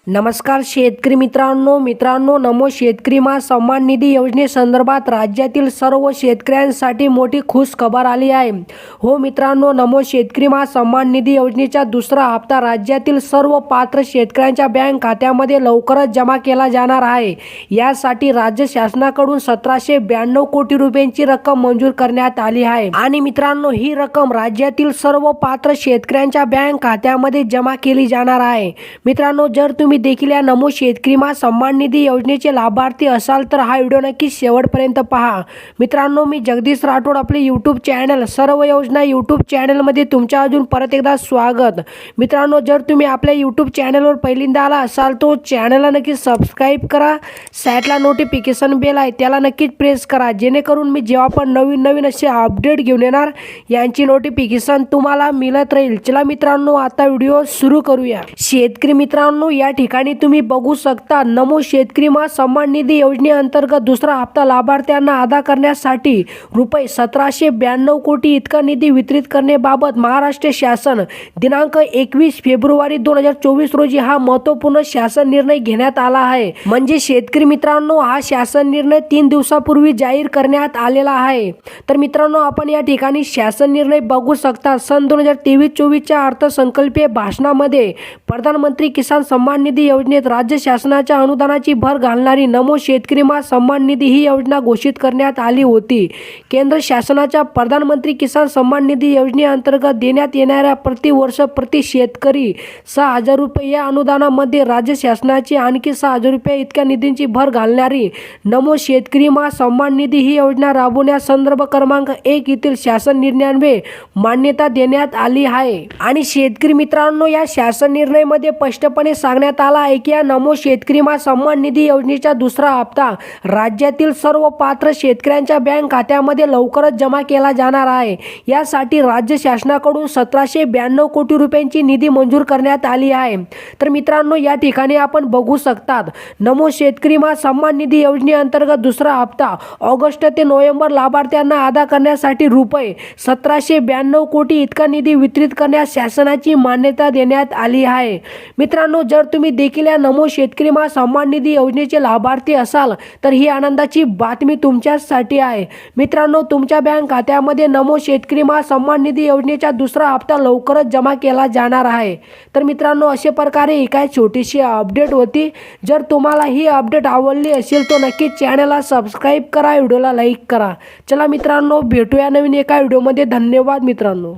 नमस्कार शेतकरी मित्रांनो नमो शेतकरी मा सन्मान निधी योजनेसंदर्भात राज्यातील सर्व शेतकऱ्यांसाठी मोठी खुश खबर आली आहे। हो मित्रांनो, नमो शेतकरी मा सन्मान निधी योजनेचा दुसरा हप्ता राज्यातील सर्व पात्र शेतकऱ्यांच्या बँक खात्यामध्ये लवकरच जमा केला जाणार आहे। यासाठी राज्य शासनाकडून 1792 कोटी रुपयांची रक्कम मंजूर करण्यात आली आहे आणि मित्रांनो, ही रक्कम राज्यातील सर्व पात्र शेतकऱ्यांच्या बँक खात्यामध्ये जमा केली जाणार आहे। मित्रांनो, जर तुम्ही देखील या नमो शेतकरी मा सन्मान निधी योजनेचे लाभार्थी असाल तर हा व्हिडिओ नक्की शेवटपर्यंत पहा। मित्रांनो, मी जगदीश राठोड, आपले यूट्यूब चॅनल सर्व योजना यूट्यूब चॅनलमध्ये तुमच्या अजून परत एकदा स्वागत। मित्रांनो, जर तुम्ही आपल्या यूट्यूब चॅनलवर पहिल्यांदा आला असाल तो चॅनलला नक्की सबस्क्राईब करा। साईडला नोटिफिकेशन बेल आहे त्याला नक्कीच प्रेस करा, जेणेकरून मी जेव्हा पण नवीन असे अपडेट घेऊन येणार यांची नोटिफिकेशन तुम्हाला मिळत राहील। चला मित्रांनो, आता व्हिडिओ सुरू करूया। शेतकरी मित्रांनो, या ठिकाणी तुम्ही बघू शकता, नमो शेतकरी मा सन्मान निधी योजनेअंतर्गत दुसरा हप्ता लाभार्थ्यांना अदा करण्यासाठी रुपये 1792 कोटी इतका निधी वितरित करण्याबाबत महाराष्ट्र शासन दिनांक 21 फेब्रुवारी 2024 रोजी हा महत्त्वपूर्ण शासन निर्णय घेण्यात आला आहे। म्हणजे शेतकरी मित्रांनो, हा शासन निर्णय 3 दिवसापूर्वी जाहीर करण्यात आलेला आहे। तर मित्रांनो, आपण या ठिकाणी शासन निर्णय बघू शकता। सन 2023-24 च्या अर्थसंकल्पीय भाषणामध्ये प्रधानमंत्री किसान सन्मान निधी योजनेत राज्य शासनाच्या अनुदानाची भर घालणारी नमो शेतकरी मा सन्मान निधी ही योजना घोषित करण्यात आली होती। केंद्र शासनाच्या प्रधानमंत्री किसान सन्मान निधी योजनेअंतर्गत देण्यात येणाऱ्या प्रतिवर्ष प्रति शेतकरी 6,000 रुपये या अनुदानामध्ये राज्य शासनाची आणखी 6,000 रुपये इतक्या निधींची भर घालणारी नमो शेतकरी मा सन्मान निधी ही योजना राबवण्यास संदर्भ क्रमांक 1 येथील शासन निर्णयान्वये मान्यता देण्यात आली आहे। आणि शेतकरी मित्रांनो, या शासन निर्णयामध्ये स्पष्टपणे सांगण्यात आला आहे की या नमो शेतकरी मा सन्मान निधी योजनेचा दुसरा हप्ता राज्यातील सर्व पात्र शेतकऱ्यांच्या बँक खात्यामध्ये लवकरच जमा केला जाणार आहे। यासाठी राज्य शासनाकडून 1792 कोटी रुपयांची निधी मंजूर करण्यात आली आहे। तर मित्रांनो, या ठिकाणी आपण बघू शकतात, नमो शेतकरी मा सन्मान निधी योजनेअंतर्गत दुसरा हप्ता ऑगस्ट ते नोव्हेंबर लाभार्थ्यांना अदा करण्यासाठी रुपये 1792 कोटी इतका निधी वितरित करण्यास शासनाची मान्यता देण्यात आली आहे। मित्रांनो, जर तुम्ही देखील या नमो शेतकरी मा सन्मान निधी योजनेचे लाभार्थी असाल तर ही आनंदाची बातमी तुमच्यासाठी आहे। मित्रांनो, तुमच्या बँक खात्यामध्ये नमो शेतकरी मा सन्मान निधी योजनेचा दुसरा हप्ता लवकरच जमा केला जाणार आहे। तर मित्रांनो, अशा प्रकारे ही काय छोटीशी अपडेट होती। जर तुम्हाला ही अपडेट आवडली असेल तर नक्की चॅनलला सबस्क्राईब करा, व्हिडिओला लाईक करा। चला मित्रांनो, भेटूया नवीन एका व्हिडिओमध्ये। धन्यवाद मित्रांनो।